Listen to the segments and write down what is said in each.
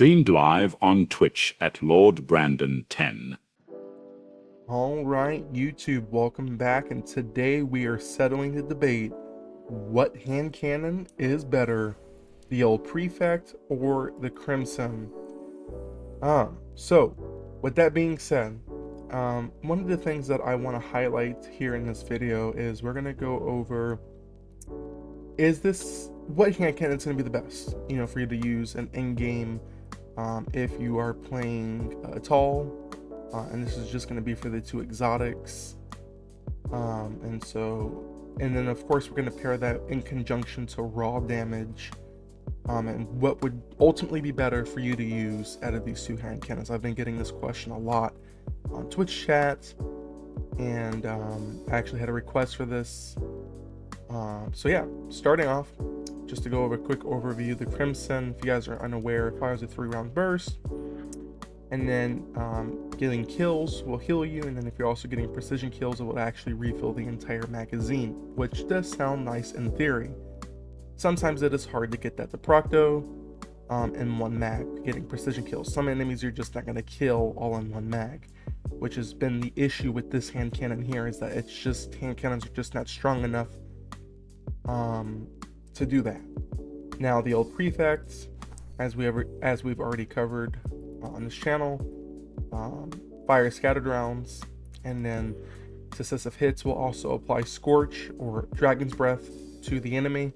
Streamed live on Twitch at Lord Brandon 10. Alright, YouTube, welcome back, and today we are settling the debate. What hand cannon is better, the old Prefect or the Crimson? So, with that being said, one of the things that I want to highlight here in this video is we're going to go over, what hand cannon is going to be the best, for you to use an in-game if you are playing tall. And this is just going to be for the two exotics, and then of course we're going to pair that in conjunction to raw damage, and what would ultimately be better for you to use out of these two hand cannons. I've been getting this question a lot on Twitch chat, and I actually had a request for this. So yeah, starting off, just to go over a quick overview, the Crimson, if you guys are unaware, it fires a 3-round burst. And then getting kills will heal you, and then if you're also getting precision kills, it will actually refill the entire magazine, which does sound nice in theory. Sometimes it is hard to get that to proc though, in one mag, getting precision kills. Some enemies you're just not going to kill all in one mag, which has been the issue with this hand cannon here, is that it's just, hand cannons are just not strong enough to do that. Now the old Prefects, as we've already covered on this channel, fire scattered rounds, and then successive hits will also apply Scorch or Dragon's Breath to the enemy.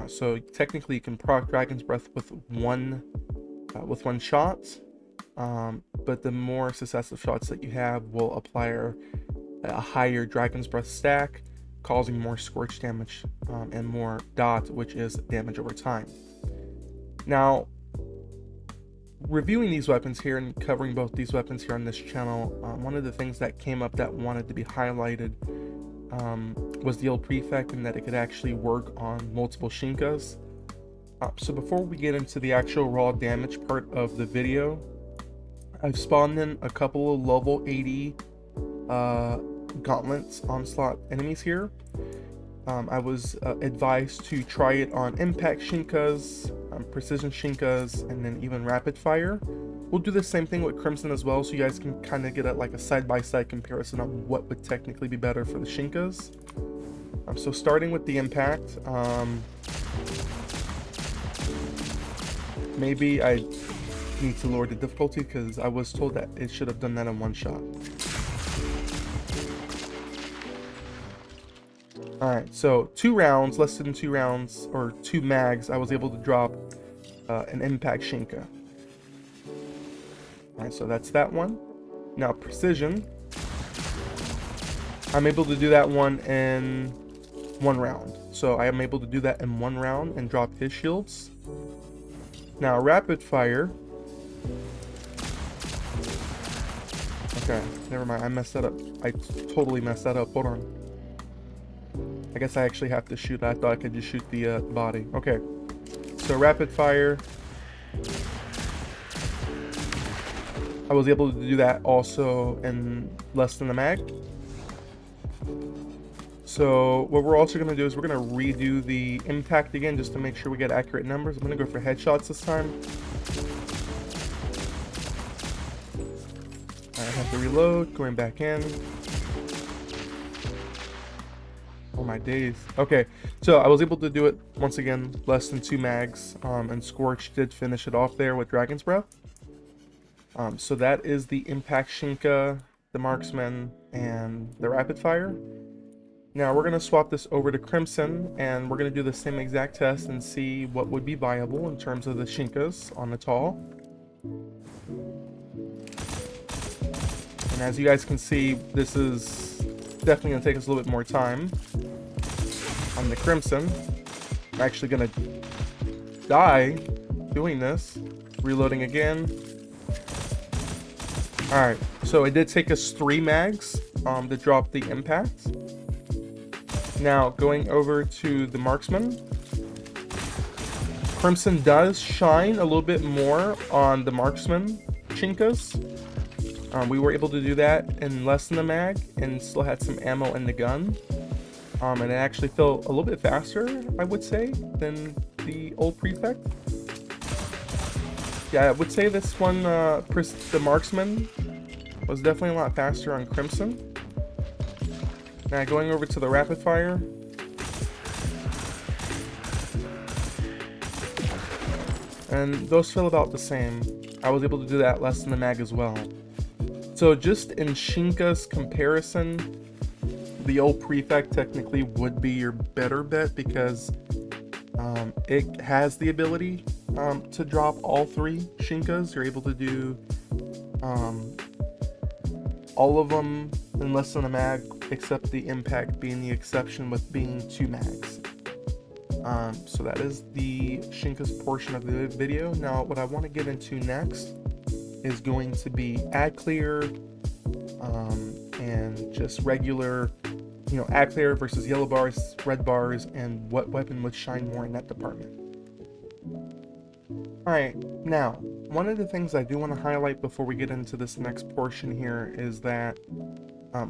So technically you can proc Dragon's Breath with one shot, but the more successive shots that you have will apply a higher Dragon's Breath stack, causing more Scorch damage and more dot, which is damage over time. Now, reviewing these weapons here and covering both these weapons here on this channel, one of the things that came up that wanted to be highlighted was the old Prefect, and that it could actually work on multiple Shinkas. So before we get into the actual raw damage part of the video, I've spawned in a couple of level 80 gauntlets onslaught enemies here. I was advised to try it on impact Shinkas, precision Shinkas, and then even rapid fire. We'll do the same thing with Crimson as well, so you guys can kind of get a side-by-side comparison on what would technically be better for the Shinkas. So starting with the impact, maybe I need to lower the difficulty because I was told that it should have done that in one shot. Alright, so 2 rounds, less than 2 rounds, or 2 mags, I was able to drop an impact Shinka. Alright, so that's that one. Now precision, I'm able to do that one in 1 round. So I am able to do that in 1 round and drop his shields. Now rapid fire. Okay, never mind, I messed that up. I totally messed that up, hold on. I guess I actually have to shoot. I thought I could just shoot the body. Okay, so rapid fire, I was able to do that also in less than a mag. So what we're also going to do is we're going to redo the impact again just to make sure we get accurate numbers. I'm going to go for headshots this time. I have to reload, going back in. Oh my days. Okay, so I was able to do it once again, less than 2 mags, and Scorch did finish it off there with Dragon's Breath. So that is the impact Shinka, the marksman, and the rapid fire. Now we're going to swap this over to Crimson, and we're going to do the same exact test and see what would be viable in terms of the Shinkas on the tall. And as you guys can see, this is definitely going to take us a little bit more time. On the Crimson, I'm actually going to die doing this. Reloading again. Alright, so it did take us 3 mags to drop the impact. Now, going over to the marksman. Crimson does shine a little bit more on the marksman Shinkas. We were able to do that in less than a mag and still had some ammo in the gun. And it actually felt a little bit faster, I would say, than the old Prefect. Yeah, I would say this one, the marksman was definitely a lot faster on Crimson. Now going over to the rapid fire. And those feel about the same. I was able to do that less than the mag as well. So just in Shinka's comparison, the old Prefect technically would be your better bet because it has the ability to drop all three Shinkas. You're able to do all of them in less than a mag, except the impact being the exception with being 2 mags. So that is the Shinka's portion of the video. Now what I want to get into next is going to be ad clear and just regular, ad clear versus yellow bars, red bars, and what weapon would shine more in that department. Alright, now one of the things I do want to highlight before we get into this next portion here is that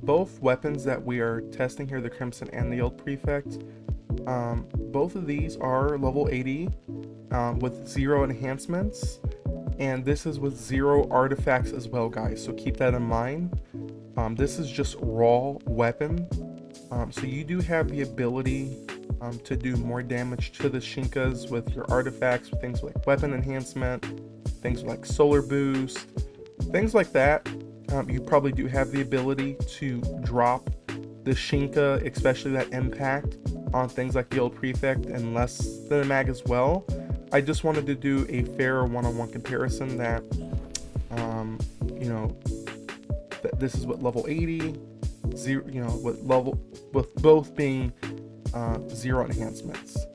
both weapons that we are testing here, the Crimson and the old Prefect, both of these are level 80 with 0 enhancements, and this is with 0 artifacts as well, guys, so keep that in mind. This is just raw weapon, so you do have the ability to do more damage to the Shinkas with your artifacts, with things like weapon enhancement, things like solar boost, things like that. You probably do have the ability to drop the Shinka, especially that impact, on things like the old Prefect and less than a mag as well. I just wanted to do a fair one-on-one comparison that, this is what level 80, 0, with both being 0 enhancements.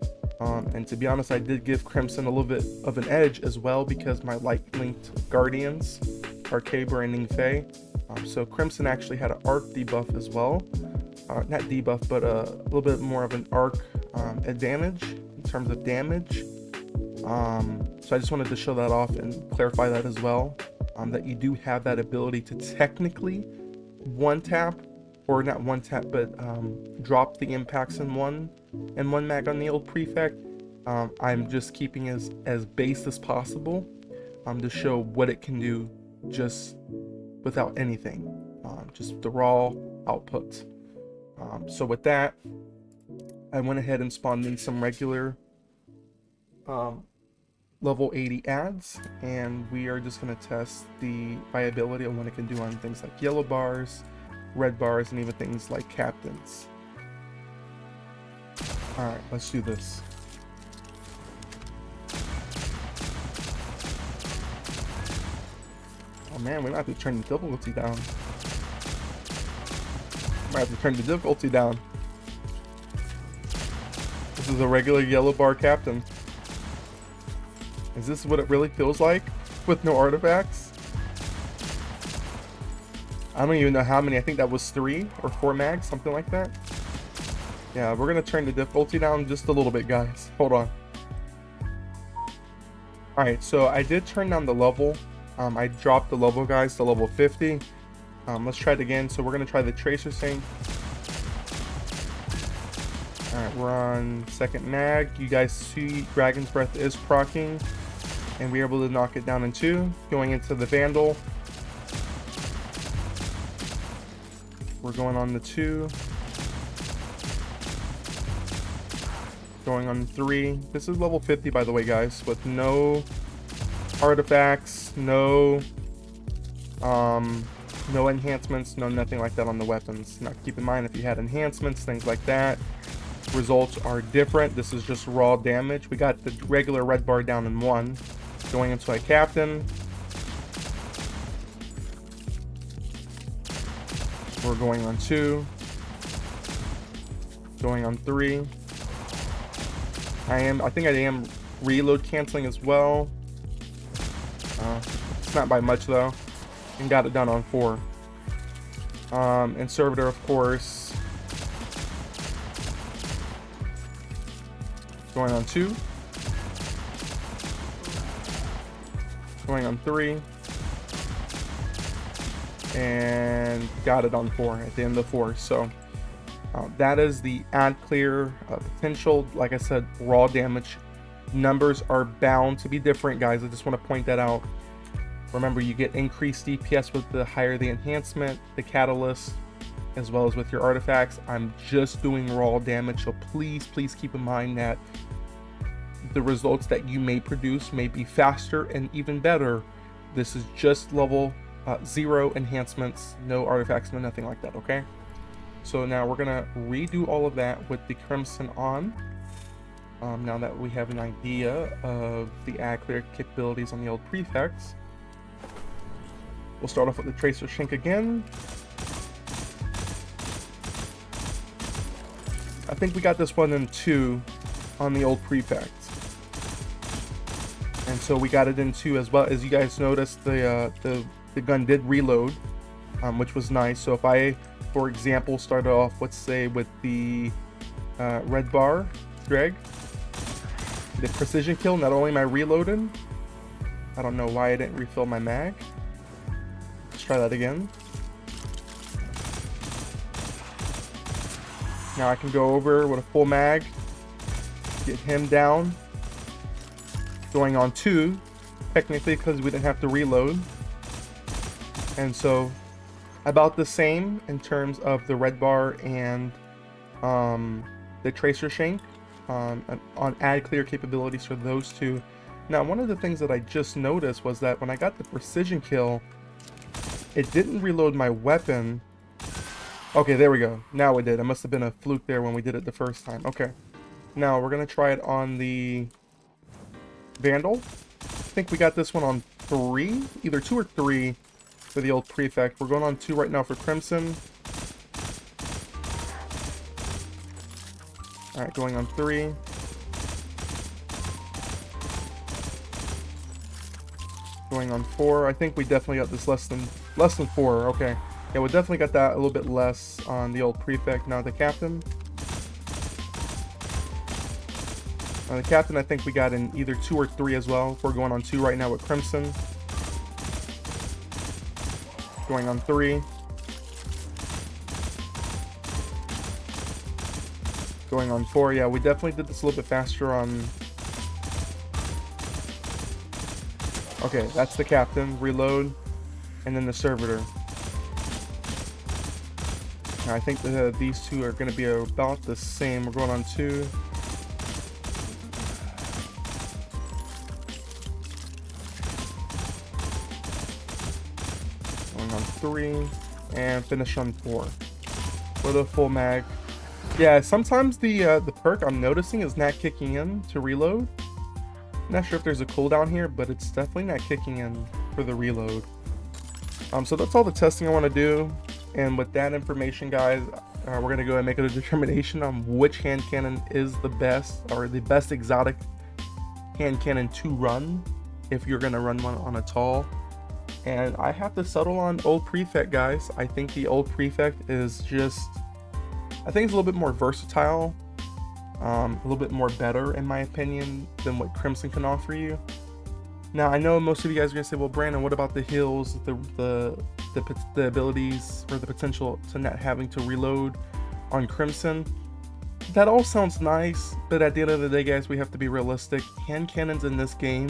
And to be honest, I did give Crimson a little bit of an edge as well because my light-linked Guardians are Caber and Ningfei. So Crimson actually had an arc debuff as well. Not debuff, but a little bit more of an arc advantage in terms of damage. So I just wanted to show that off and clarify that as well, that you do have that ability to technically one-tap, or not one-tap, but drop the impacts in one mag on the old Prefect. I'm just keeping as base as possible to show what it can do just without anything, just the raw output. So with that, I went ahead and spawned in some regular level 80 ads, and we are just going to test the viability of what it can do on things like yellow bars, red bars, and even things like captains. Alright, let's do this. Oh man, we might have to turn the difficulty down. Might have to turn the difficulty down. This is a regular yellow bar captain. Is this what it really feels like with no artifacts? I don't even know how many. I think that was 3 or 4 mags, something like that. Yeah, we're gonna turn the difficulty down just a little bit, guys. Hold on. Alright, so I did turn down the level. I dropped the level, guys, to level 50. Let's try it again. So we're gonna try the Tracer Sync. Alright, we're on second mag. You guys see Dragon's Breath is proccing, and we're able to knock it down in 2. Going into the Vandal. We're going on the 2. Going on 3. This is level 50, by the way, guys, with no artifacts, no enhancements, no nothing like that on the weapons. Now keep in mind, if you had enhancements, things like that, results are different. This is just raw damage. We got the regular red bar down in 1. Going into a captain. We're going on 2. Going on 3. I think I am reload canceling as well. It's not by much though. And got it done on 4. And Servitor, of course. Going on 2. Going on 3. And got it on 4 at the end of 4. So that is the ad clear potential. Like I said, raw damage numbers are bound to be different, guys. I just want to point that out. Remember, you get increased DPS with the higher the enhancement, the catalyst, as well as with your artifacts. I'm just doing raw damage, so please keep in mind that the results that you may produce may be faster and even better. This is just level 0 enhancements, no artifacts, no nothing like that, okay? So now we're gonna redo all of that with the Crimson on. Now that we have an idea of the ad clear capabilities on the old Prefects, we'll start off with the Tracer Shinka again. I think we got this one in 2 on the old Prefect. And so we got it in 2 as well. As you guys noticed, the gun did reload, which was nice. So if I, for example, started off, let's say, with the red bar drag, the precision kill, not only am I reloading, I don't know why I didn't refill my mag. Let's try that again. Now I can go over with a full mag, get him down, going on 2, technically because we didn't have to reload. And so about the same in terms of the red bar and the Tracer Shank on ad clear capabilities for those 2. Now, one of the things that I just noticed was that when I got the precision kill, it didn't reload my weapon. Okay, there we go. Now it did. It must have been a fluke there when we did it the first time. Okay. Now we're gonna try it on the Vandal. I think we got this one on 3, either 2 or 3 for the old Prefect. We're going on 2 right now for Crimson. Alright, going on 3. Going on 4. I think we definitely got this less than 4. Okay. Yeah, we definitely got that a little bit less on the old Prefect. Now the Captain. The Captain, I think we got in either 2 or 3 as well. We're going on 2 right now with Crimson. Going on 3. Going on 4. Yeah, we definitely did this a little bit faster on... Okay, that's the Captain. Reload. And then the Servitor. Now, I think these 2 are going to be about the same. We're going on 2. Going on 3. And finish on 4. With a full mag. Yeah, sometimes the perk I'm noticing is not kicking in to reload. Not sure if there's a cooldown here, but it's definitely not kicking in for the reload. So that's all the testing I want to do. And with that information, guys, we're going to go and make a determination on which hand cannon is the best, or the best exotic hand cannon to run if you're going to run one on a tall. And I have to settle on old Prefect, guys. I think the old Prefect is just... I think it's a little bit more versatile, a little bit more better, in my opinion, than what Crimson can offer you. Now, I know most of you guys are going to say, well, Brandon, what about the heals, the abilities, or the potential to not having to reload on Crimson? That all sounds nice, but at the end of the day, guys, we have to be realistic. Hand cannons in this game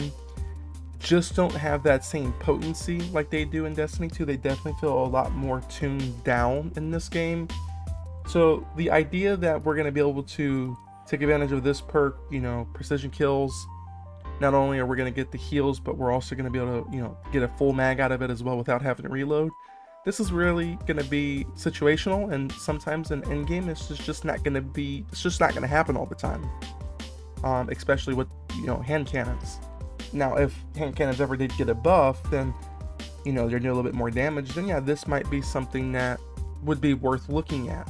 just don't have that same potency like they do in Destiny 2. They definitely feel a lot more tuned down in this game. So the idea that we're going to be able to take advantage of this perk, you know, precision kills, not only are we going to get the heals, but we're also going to be able to, you know, get a full mag out of it as well without having to reload. This is really going to be situational, and sometimes in endgame it's just not going to be, it's just not going to happen all the time. Especially with, you know, hand cannons. Now, if hand cannons ever did get a buff, then, you know, they're doing a little bit more damage, then yeah, this might be something that would be worth looking at.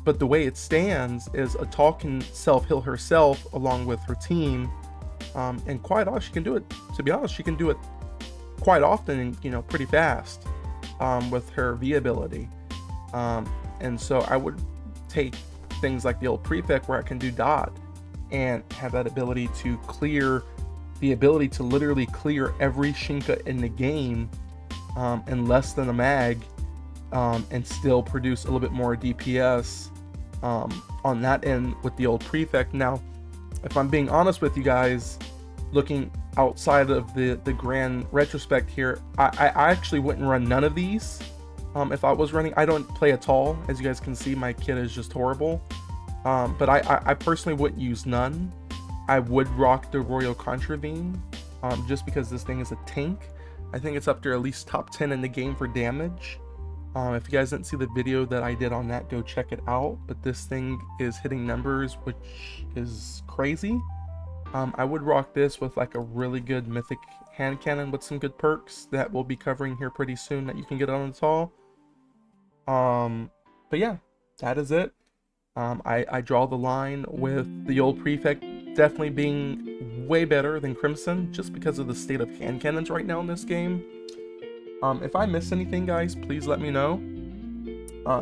But the way it stands is a tall can self-heal herself along with her team, and quite often she can do it. To be honest, she can do it quite often, and, you know, pretty fast with her V ability. And so I would take things like the old Prefect where I can do dot and have that ability to clear, the ability to literally clear every Shinka in the game in less than a mag. And still produce a little bit more DPS on that end with the old Prefect. Now, if I'm being honest with you guys, looking outside of the grand retrospect here, I actually wouldn't run none of these. If I was running, I don't play at all. As you guys can see, my kit is just horrible. But I personally wouldn't use none. I would rock the Royal Contravene, just because this thing is a tank. I think it's up there at least top 10 in the game for damage. If you guys didn't see the video that I did on that, go check it out. But this thing is hitting numbers, which is crazy. I would rock this with like a really good mythic hand cannon with some good perks that we'll be covering here pretty soon that you can get on the tall. But yeah, that is it. I draw the line with the old Prefect definitely being way better than Crimson, just because of the state of hand cannons right now in this game. If I missed anything, guys, please let me know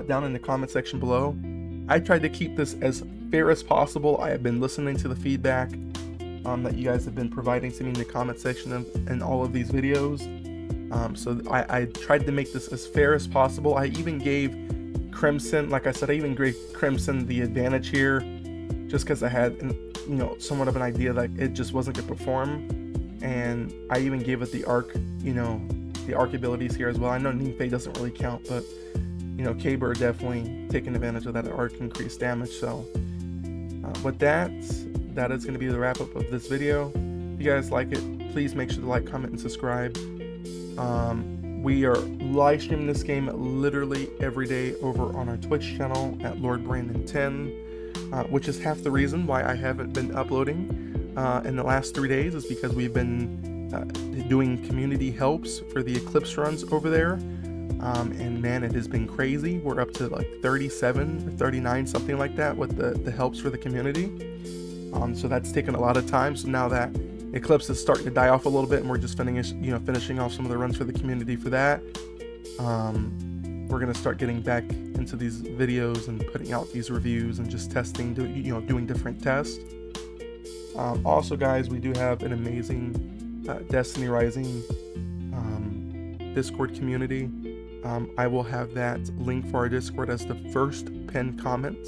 down in the comment section below. I tried to keep this as fair as possible. I have been listening to the feedback that you guys have been providing to me in the comment section and all of these videos. So I tried to make this as fair as possible. I even gave Crimson, like I said, I even gave Crimson the advantage here, just because I had, somewhat of an idea that it just wasn't going to perform. And I even gave it the arc, the arc abilities here as well. I know Nymphe doesn't really count, but K-Bird definitely taking advantage of that arc increased damage. So with that is going to be the wrap up of this video. If you guys like it, please make sure to like, comment, and subscribe. We are live streaming this game literally every day over on our Twitch channel at LordBrandon10, which is half the reason why I haven't been uploading in the last 3 days, is because we've been doing community helps for the Eclipse runs over there. And man, it has been crazy. We're up to like 37 or 39, something like that, with the helps for the community. So that's taken a lot of time. So now that Eclipse is starting to die off a little bit, and we're just finishing off some of the runs for the community for that. We're gonna start getting back into these videos and putting out these reviews and just testing, doing different tests. Also, guys, we do have an amazing Destiny Rising Discord community. I will have that link for our Discord as the first pinned comment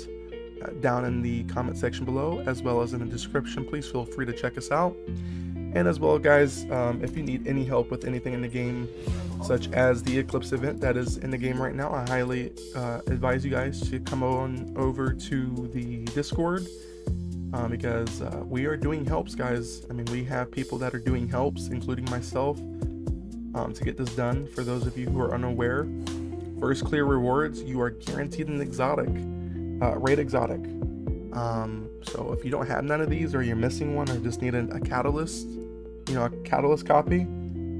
down in the comment section below, as well as in the description. Please feel free to check us out. And as well, guys, if you need any help with anything in the game, such as the Eclipse event that is in the game right now, I highly advise you guys to come on over to the Discord, because we are doing helps, guys. I mean, we have people that are doing helps, including myself, to get this done. For those of you who are unaware, first clear rewards, you are guaranteed an exotic, raid exotic. So if you don't have none of these, or you're missing one, or just need a catalyst, a catalyst copy,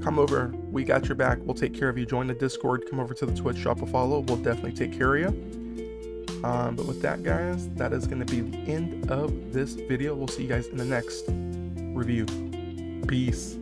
come over. We got your back. We'll take care of you. Join the Discord. Come over to the Twitch, drop a follow. We'll definitely take care of you. But with that, guys, that is going to be the end of this video. We'll see you guys in the next review. Peace.